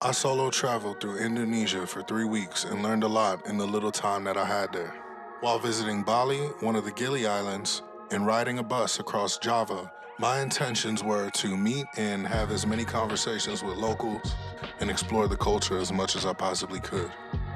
I solo traveled through Indonesia for 3 weeks and learned a lot in the little time that I had there. While visiting Bali, one of the Gili Islands, and riding a bus across Java, my intentions were to meet and have as many conversations with locals and explore the culture as much as I possibly could.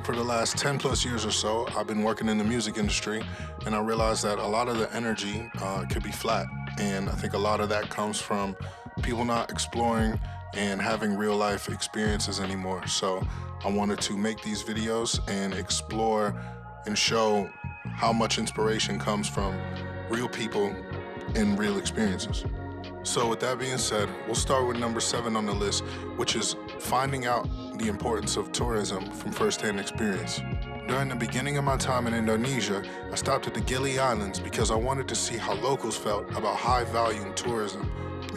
For the last 10 plus years or so, I've been working in the music industry, and I realized that a lot of the energy could be flat. And I think a lot of that comes from people not exploring and having real life experiences anymore. So I wanted to make these videos and explore and show how much inspiration comes from real people and real experiences. So, with that being said, we'll start with number 7 on the list, which is finding out the importance of tourism from firsthand experience. During the beginning of my time in Indonesia, I stopped at the Gili Islands because I wanted to see how locals felt about high value tourism.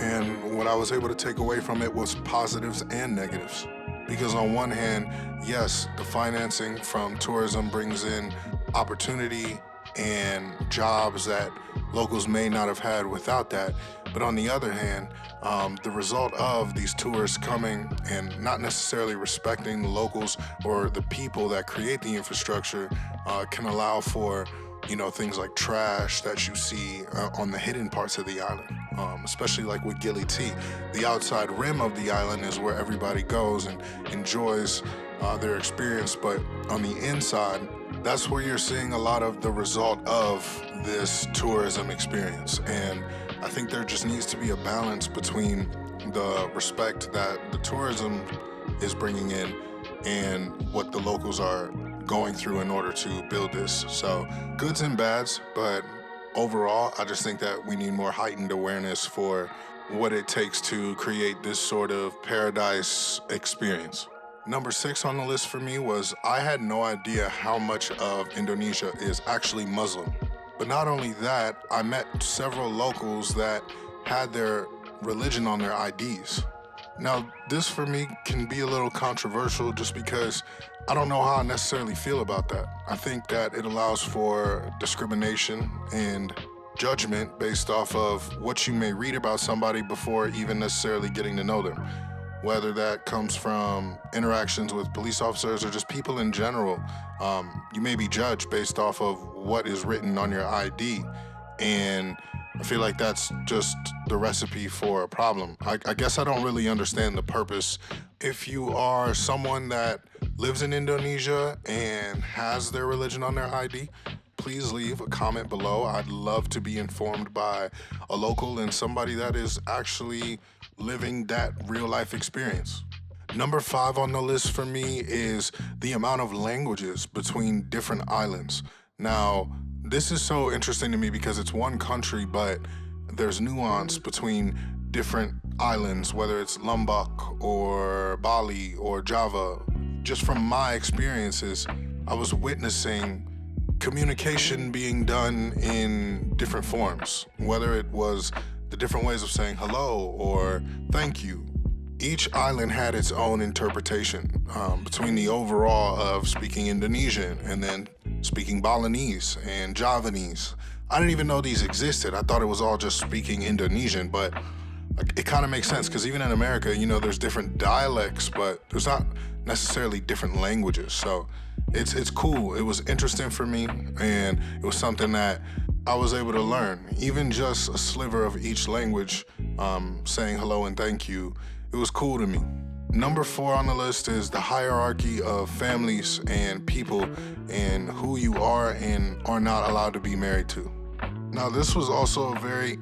And what I was able to take away from it was positives and negatives. Because on one hand, yes, the financing from tourism brings in opportunity and jobs that locals may not have had without that. But on the other hand, the result of these tourists coming and not necessarily respecting the locals or the people that create the infrastructure can allow for things like trash that you see on the hidden parts of the island, especially like with Gili Tea. The outside rim of the island is where everybody goes and enjoys their experience, but on the inside, that's where you're seeing a lot of the result of this tourism experience. And I think there just needs to be a balance between the respect that the tourism is bringing in and what the locals are going through in order to build this. So, goods and bads, but overall, I just think that we need more heightened awareness for what it takes to create this sort of paradise experience. Number 6 on the list for me was I had no idea how much of Indonesia is actually Muslim. But not only that, I met several locals that had their religion on their IDs. Now, this for me can be a little controversial just because I don't know how I necessarily feel about that. I think that it allows for discrimination and judgment based off of what you may read about somebody before even necessarily getting to know them. Whether that comes from interactions with police officers or just people in general, you may be judged based off of what is written on your ID. And I feel like that's just the recipe for a problem. I guess I don't really understand the purpose. If you are someone that lives in Indonesia and has their religion on their ID, please leave a comment below. I'd love to be informed by a local and somebody that is actually living that real life experience. Number 5 on the list for me is the amount of languages between different islands. Now, this is so interesting to me because it's one country, but there's nuance between different islands, whether it's Lombok or Bali or Java. Just from my experiences, I was witnessing communication being done in different forms, whether it was the different ways of saying hello or thank you. Each island had its own interpretation between the overall of speaking Indonesian and then speaking Balinese and Javanese. I didn't even know these existed. I thought it was all just speaking Indonesian, but it kind of makes sense because even in America, there's different dialects, but there's not necessarily different languages. So it's cool. It was interesting for me, and it was something that I was able to learn. Even just a sliver of each language, saying hello and thank you, it was cool to me. Number 4 on the list is the hierarchy of families and people and who you are and are not allowed to be married to. Now, this was also a very,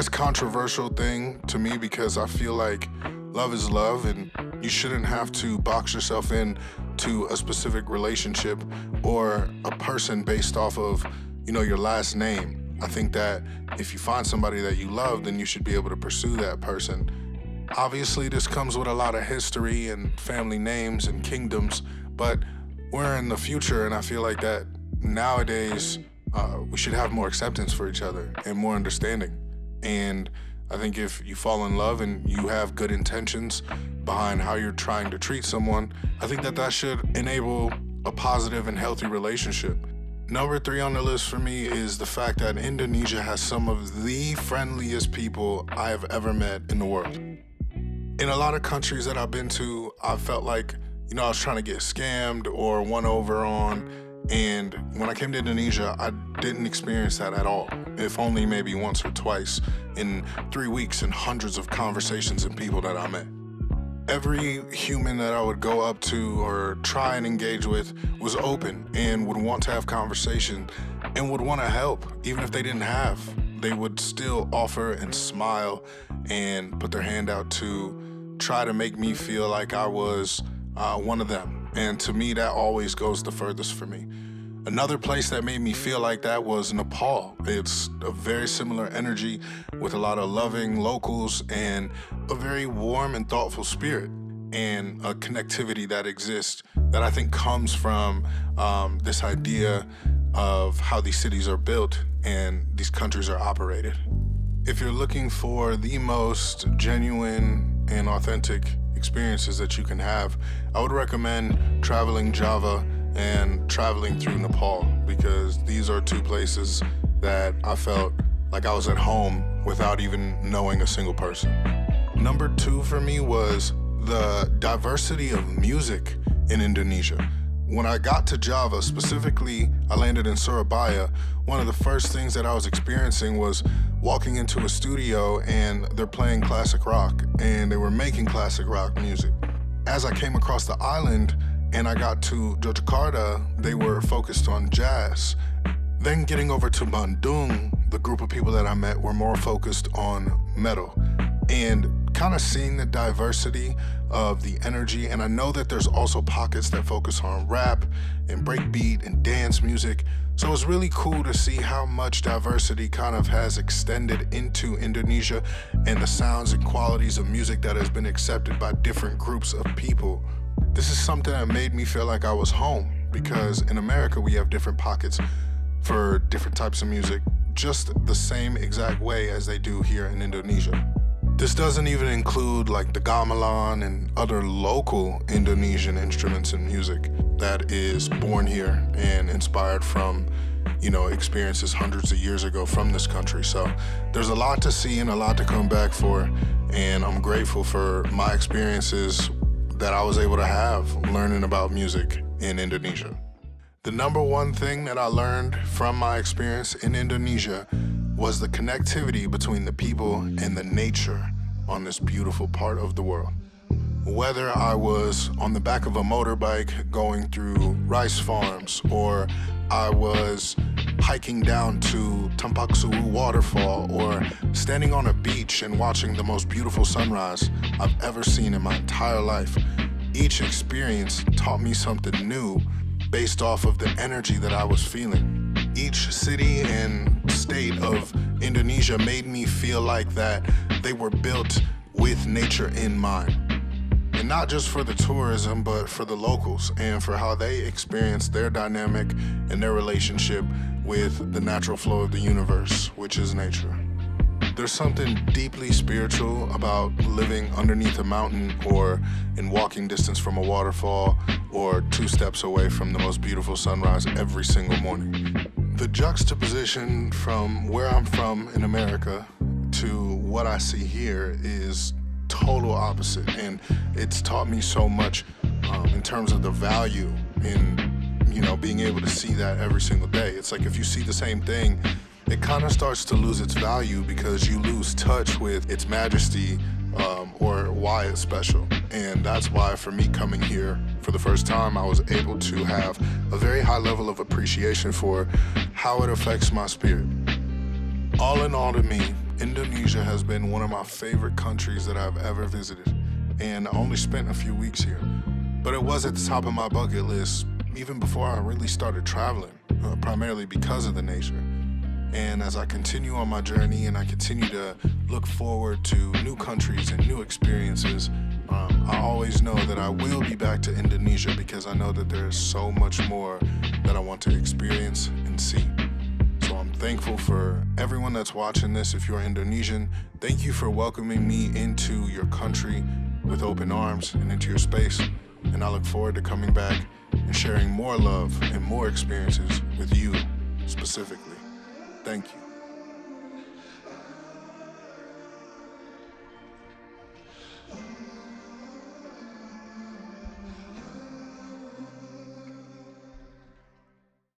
controversial thing to me because I feel like love is love and you shouldn't have to box yourself in to a specific relationship or a person based off of, your last name. I think that if you find somebody that you love, then you should be able to pursue that person. Obviously, this comes with a lot of history and family names and kingdoms, but we're in the future, and I feel like that nowadays we should have more acceptance for each other and more understanding. And I think if you fall in love and you have good intentions behind how you're trying to treat someone, I think that should enable a positive and healthy relationship. Number 3 on the list for me is the fact that Indonesia has some of the friendliest people I have ever met in the world. In a lot of countries that I've been to, I felt like, I was trying to get scammed or won over on. And when I came to Indonesia, I didn't experience that at all, if only maybe once or twice in 3 weeks and hundreds of conversations and people that I met. Every human that I would go up to or try and engage with was open and would want to have conversation and would want to help, even if they didn't have. They would still offer and smile and put their hand out to try to make me feel like I was one of them. And to me, that always goes the furthest for me. Another place that made me feel like that was Nepal. It's a very similar energy with a lot of loving locals and a very warm and thoughtful spirit and a connectivity that exists that I think comes from this idea of how these cities are built and these countries are operated. If you're looking for the most genuine and authentic experiences that you can have, I would recommend traveling Java and traveling through Nepal, because these are two places that I felt like I was at home without even knowing a single person. Number 2 for me was the diversity of music in Indonesia. When I got to Java, specifically, I landed in Surabaya. One of the first things that I was experiencing was walking into a studio and they're playing classic rock and they were making classic rock music. As I came across the island and I got to Yogyakarta, they were focused on jazz. Then getting over to Bandung, the group of people that I met were more focused on metal. And kind of seeing the diversity of the energy, and I know that there's also pockets that focus on rap and breakbeat and dance music. So it's really cool to see how much diversity kind of has extended into Indonesia and the sounds and qualities of music that has been accepted by different groups of people. This is something that made me feel like I was home, because in America we have different pockets for different types of music, just the same exact way as they do here in Indonesia. This doesn't even include like the gamelan and other local Indonesian instruments and music that is born here and inspired from, experiences hundreds of years ago from this country. So there's a lot to see and a lot to come back for, and I'm grateful for my experiences that I was able to have learning about music in Indonesia. The number one thing that I learned from my experience in Indonesia was the connectivity between the people and the nature on this beautiful part of the world. Whether I was on the back of a motorbike going through rice farms, or I was hiking down to Tampak Suwu waterfall, or standing on a beach and watching the most beautiful sunrise I've ever seen in my entire life, each experience taught me something new based off of the energy that I was feeling. Each city and state of Indonesia made me feel like that they were built with nature in mind. And not just for the tourism, but for the locals and for how they experience their dynamic and their relationship with the natural flow of the universe, which is nature. There's something deeply spiritual about living underneath a mountain or in walking distance from a waterfall or 2 steps away from the most beautiful sunrise every single morning. The juxtaposition from where I'm from in America to what I see here is total opposite, and it's taught me so much in terms of the value in being able to see that every single day. It's like if you see the same thing, it kind of starts to lose its value because you lose touch with its majesty or why it's special. And that's why for me coming here for the first time, I was able to have a very high level of appreciation for how it affects my spirit. All in all, to me, Indonesia has been one of my favorite countries that I've ever visited. And I only spent a few weeks here. But it was at the top of my bucket list even before I really started traveling, primarily because of the nature. And as I continue on my journey and I continue to look forward to new countries and new experiences, I always know that I will be back to Indonesia because I know that there is so much more that I want to experience and see. So I'm thankful for everyone that's watching this. If you're Indonesian, thank you for welcoming me into your country with open arms and into your space. And I look forward to coming back and sharing more love and more experiences with you specifically. Thank you.